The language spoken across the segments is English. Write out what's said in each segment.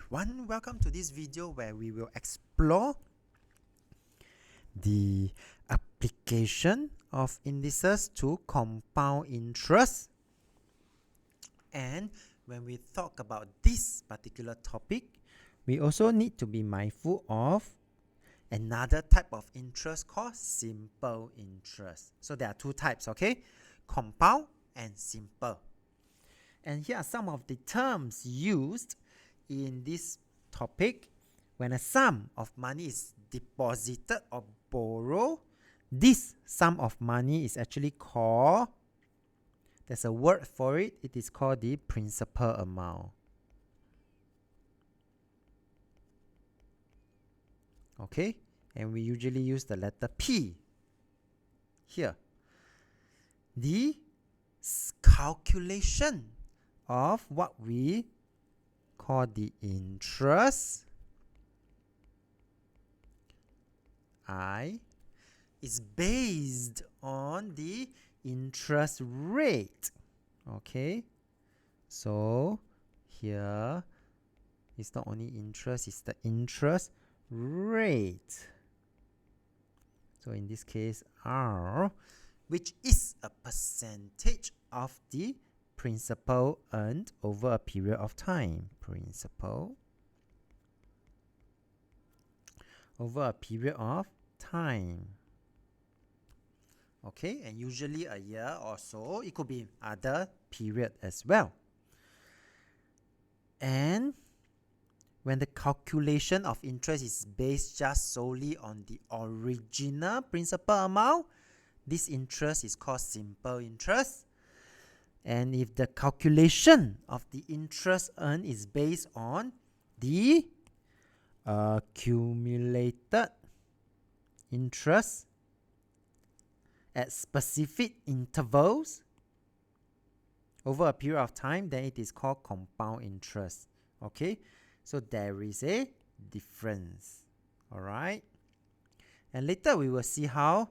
everyone, welcome to this video where we will explore the application of indices to compound interest. And when we talk about this particular topic, we also need to be mindful of another type of interest called simple interest. So there are two types, okay? Compound and simple. And here are some of the terms used in this topic. When a sum of money is deposited or borrowed, this sum of money is actually called, there's a word for it, it is called the principal amount. Okay, and we usually use the letter P here. The calculation of what we call the interest I is based on the interest rate. Okay, so here it's not only interest, it's the interest rate. So in this case R, which is a percentage of the principal earned over a period of time. Principal over a period of time. Okay, and usually a year or so. It could be other period as well. And when the calculation of interest is based just solely on the original principal amount, this interest is called simple interest. And if the calculation of the interest earned is based on the accumulated interest at specific intervals over a period of time, then it is called compound interest. Okay, so there is a difference. All right, and later we will see how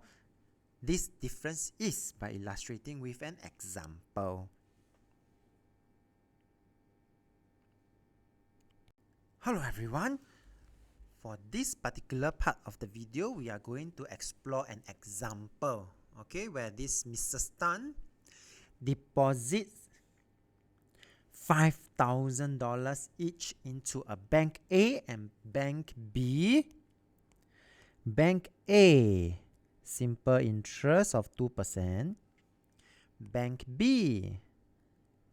this difference is by illustrating with an example. Hello everyone. For this particular part of the video, we are going to explore an example, okay, where this Mrs. Tan deposits $5,000 each into a bank A and bank B. Bank A, simple interest of 2%. Bank B,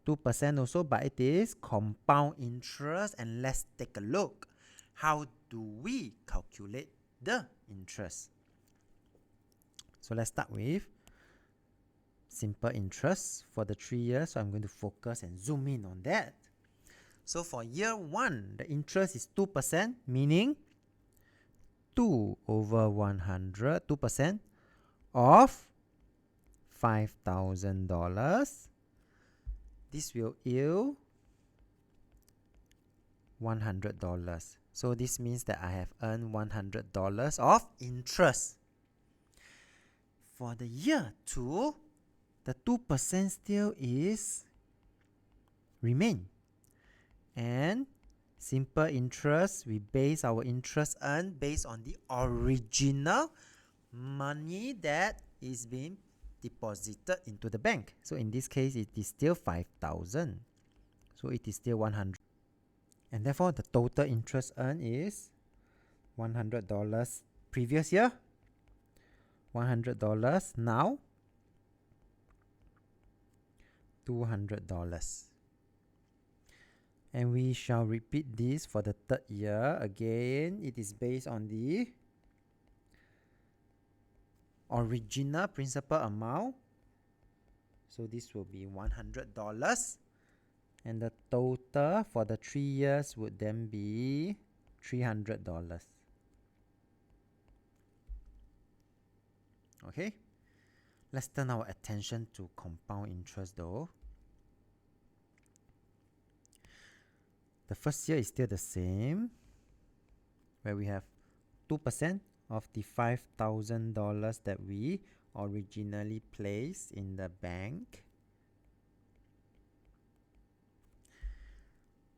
2% also, but it is compound interest. And let's take a look. How do we calculate the interest? So let's start with simple interest for the 3 years. So I'm going to focus and zoom in on that. So for year 1, the interest is 2%, meaning 2 over 100, 2% of $5,000. This will yield $100. So this means that I have earned $100 of interest. For the year 2, the 2% still is remain. And simple interest, we base our interest earned based on the original money that is being deposited into the bank. So in this case, it is still 5,000. So it is still 100. And therefore, the total interest earned is $100 previous year, $100 now, $200. And we shall repeat this for the 3rd year. Again, it is based on the original principal amount. So this will be $100. And the total for the 3 years would then be $300. Okay, let's turn our attention to compound interest though. The first year is still the same, where we have 2% of the $5,000 that we originally placed in the bank.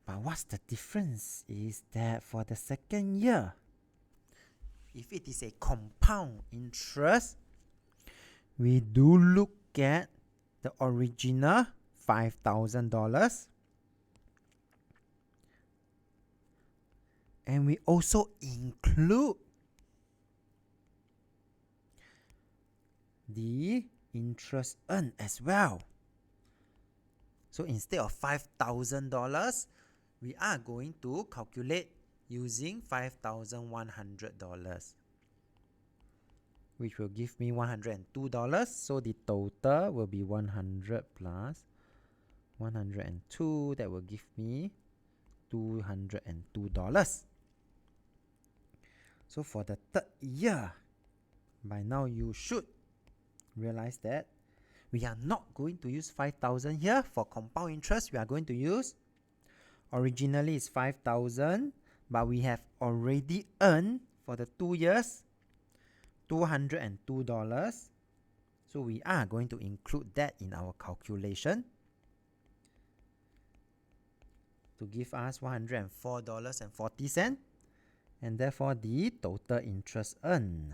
But what's the difference is that for the second year, if it is a compound interest, we do look at the original $5,000 and we also include the interest earned as well. So instead of $5,000, we are going to calculate using $5,100, which will give me $102. So the total will be 100 plus 102. That will give me $202. So for the third year, by now you should realize that we are not going to use 5,000 here for compound interest. We are going to use, originally it's 5,000, but we have already earned for the 2 years $202. So we are going to include that in our calculation to give us $104.40, and therefore the total interest earned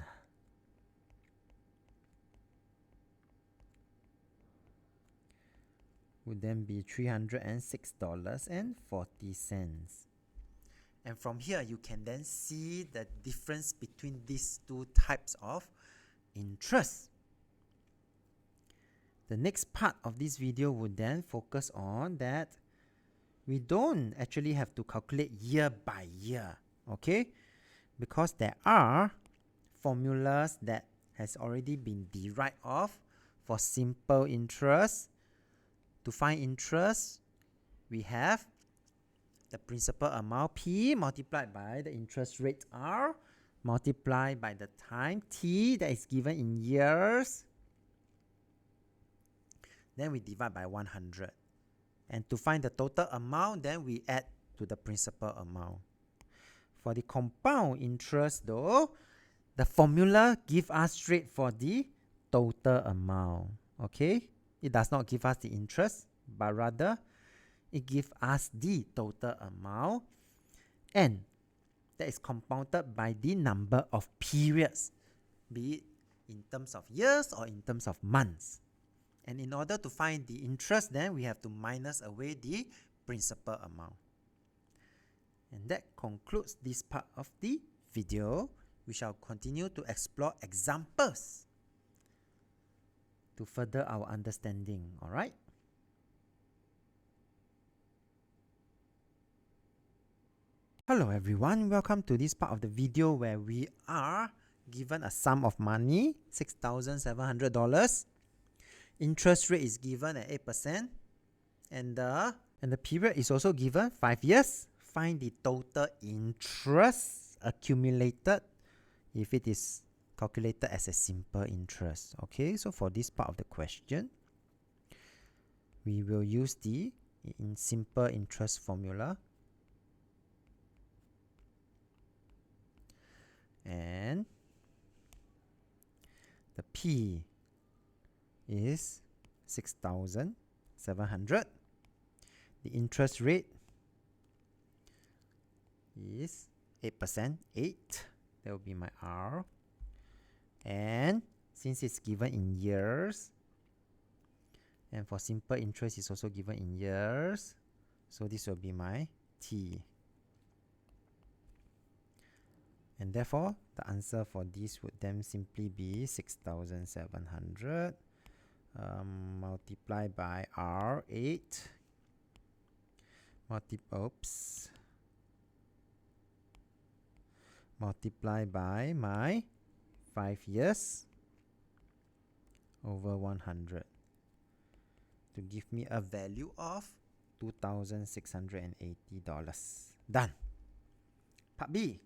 would then be $306.40. And from here, you can then see the difference between these two types of interest. The next part of this video would then focus on that we don't actually have to calculate year by year, okay? Because there are formulas that has already been derived of for simple interest. To find interest, we have the principal amount P multiplied by the interest rate R multiplied by the time T that is given in years. Then we divide by 100. And to find the total amount, then we add to the principal amount. For the compound interest though, the formula gives us straight for the total amount. Okay? It does not give us the interest, but rather it gives us the total amount, and that is compounded by the number of periods, be it in terms of years or in terms of months. And in order to find the interest, then we have to minus away the principal amount. And that concludes this part of the video. We shall continue to explore examples to further our understanding. Alright? Hello everyone, welcome to this part of the video where we are given a sum of money, $6,700. Interest rate is given at 8%, and the period is also given 5 years. Find the total interest accumulated if it is calculated as a simple interest. Okay, so for this part of the question, we will use the simple interest formula. And the P is 6,700. The interest rate is 8%, 8. That will be my R. And since it's given in years, and for simple interest it's also given in years, so this will be my T. And therefore, the answer for this would then simply be 6,700 multiplied by R, 8, multiplied by my 5 years over 100 to give me a value of $2,680. Done. Part B.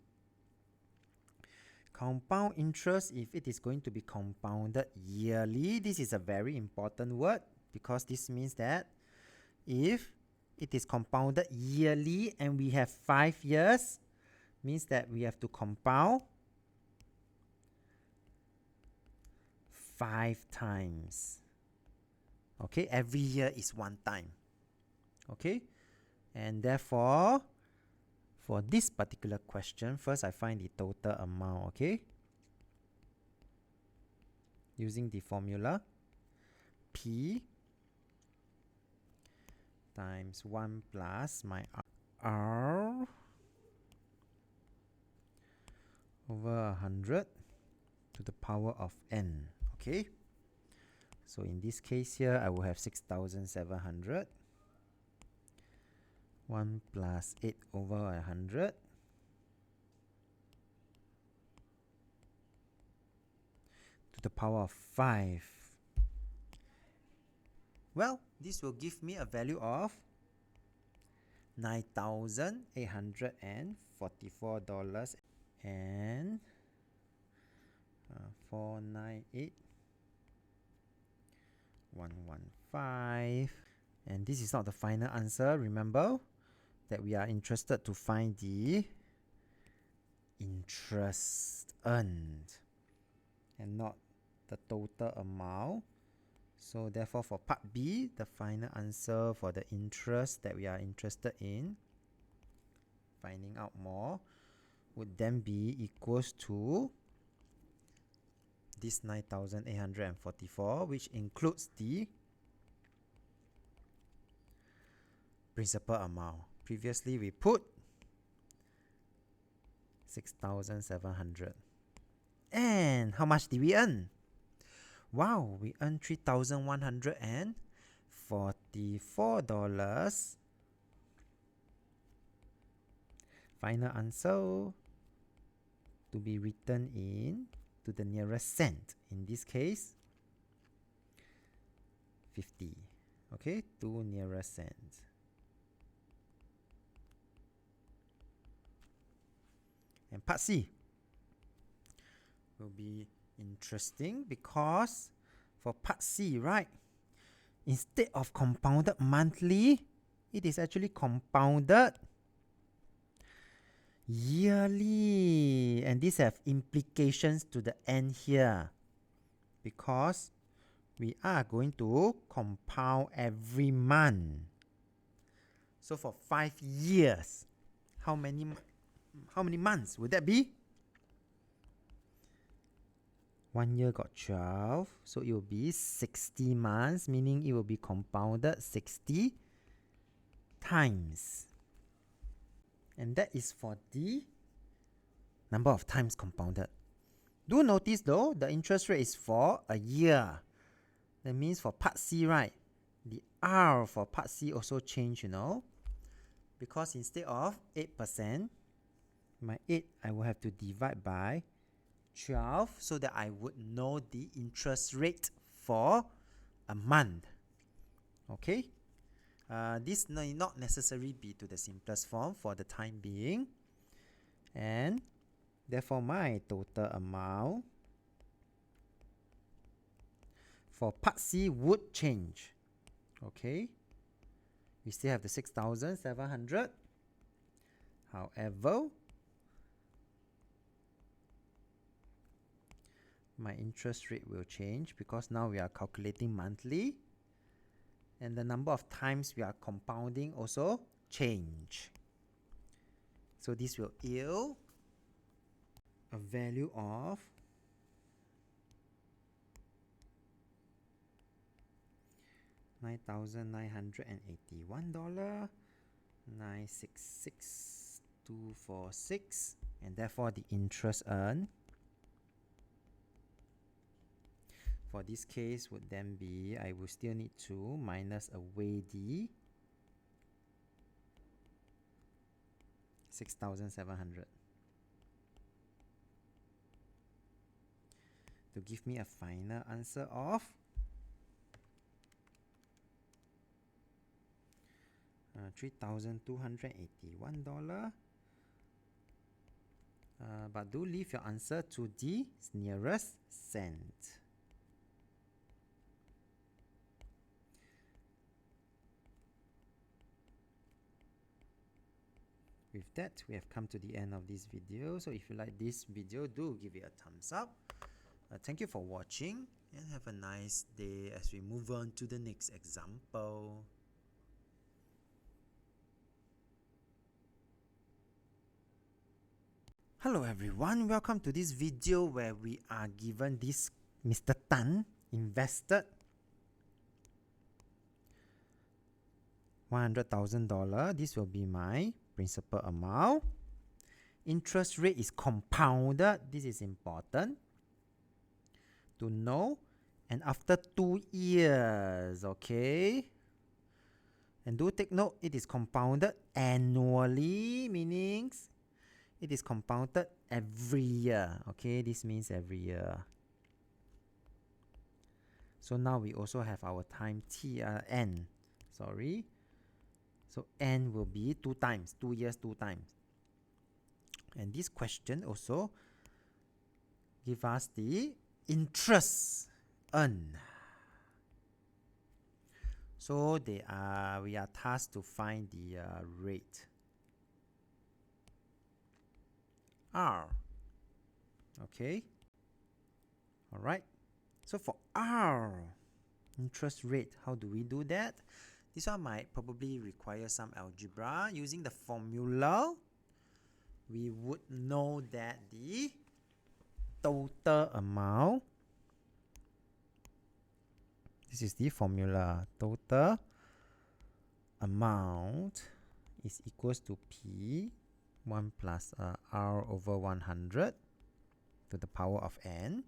Compound interest, if it is going to be compounded yearly, this is a very important word because this means that if it is compounded yearly and we have 5 years, means that we have to compound 5 times. Okay, every year is 1 time. Okay, And therefore, for this particular question, first I find the total amount, okay? Using the formula P times 1 plus my R over 100 to the power of n, okay? So in this case here, I will have 6,700. 1 plus 8 over 100 to the power of 5. Well, this will give me a value of $9,844 and 498,115. And this is not the final answer. Remember that we are interested to find the interest earned and not the total amount. So therefore, for part B, the final answer for the interest that we are interested in finding out more would then be equals to this 9,844, which includes the principal amount. Previously, we put 6,700. And how much did we earn? Wow, we earned $3,144. Final answer to be written in to the nearest cent. In this case, 50. Okay, 2 nearest cents. And part C will be interesting because for part C, right, instead of compounded monthly, it is actually compounded yearly. And these have implications to the end here because we are going to compound every month. So for 5 years, how many months would that be? 1 year got 12, so it will be 60 months, meaning it will be compounded 60 times. And that is for the number of times compounded. Do notice though, the interest rate is for a year. That means for part C, right, the R for part C also change, you know, because instead of 8%, my 8 I will have to divide by 12 so that I would know the interest rate for a month. Okay, this need not necessarily be to the simplest form for the time being, and therefore my total amount for part C would change. Okay, we still have the 6,700. However, my interest rate will change because now we are calculating monthly, and the number of times we are compounding also change. So this will yield a value of $9,981, 966,246, and therefore the interest earned for this case would then be, I will still need to minus away the 6,700 to give me a final answer of $3,281. But do leave your answer to the nearest cent. With that, we have come to the end of this video. So if you like this video, do give it a thumbs up. Thank you for watching and have a nice day as we move on to the next example. Hello everyone, welcome to this video where we are given this Mr. Tan invested $100,000. This will be my principal amount. Interest rate is compounded. This is important to know. And after 2 years, okay? And do take note, it is compounded annually, meaning it is compounded every year. Okay, this means every year. So now we also have our time n. Sorry. So n will be 2 times, 2 years, 2 times. And this question also give us the interest earned. So we are tasked to find the rate. R. Okay. All right. So for R, interest rate, how do we do that? This one might probably require some algebra. Using the formula, we would know that the total amount, this is the formula, total amount is equals to P 1 plus R over 100 to the power of n.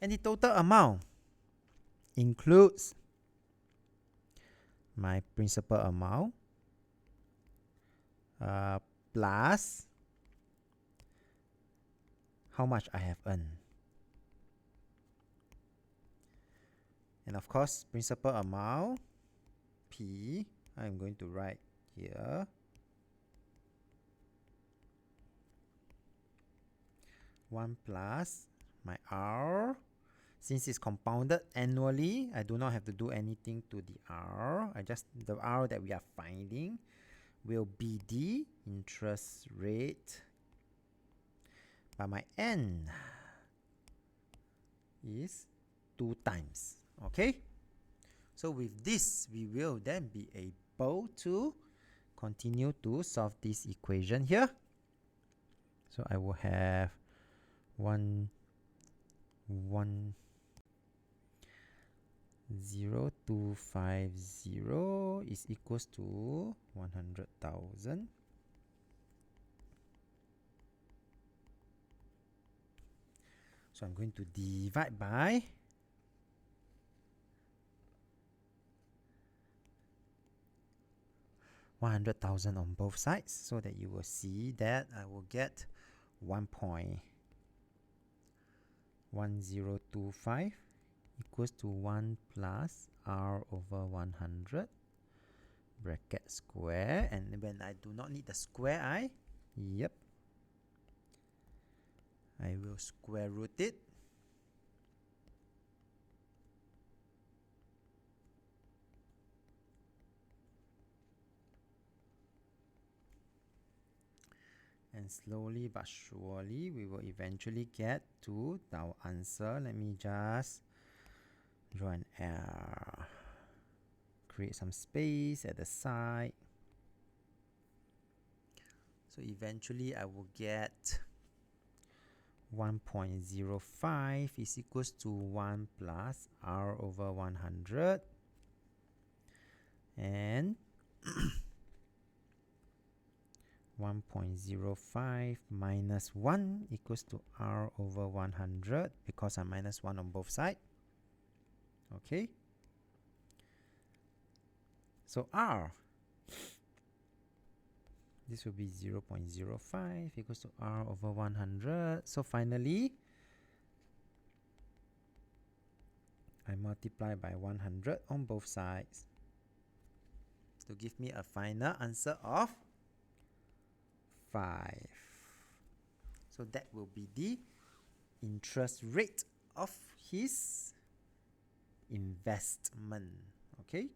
And the total amount includes my principal amount plus how much I have earned. And of course, principal amount, P, I'm going to write here. 1 plus my R. Since it's compounded annually, I do not have to do anything to the R. The R that we are finding will be the interest rate. But my N is 2 times. Okay? So with this, we will then be able to continue to solve this equation here. So I will have 10250 is equals to 100,000. So I'm going to divide by 100,000 on both sides, so that you will see that I will get 1.1025 equals to 1 plus R over 100 bracket square. And when I do not need the square, I will square root it. And slowly but surely, we will eventually get to our answer. Let me just draw an L. Create some space at the side. So eventually, I will get 1.05 is equals to 1 plus R over 100. And 1.05 minus 1 equals to R over 100, because I minus 1 on both sides. Okay. So R, this will be 0.05 equals to R over 100. So finally, I multiply by 100 on both sides to give me a final answer of 5. So that will be the interest rate of his investment. Okay.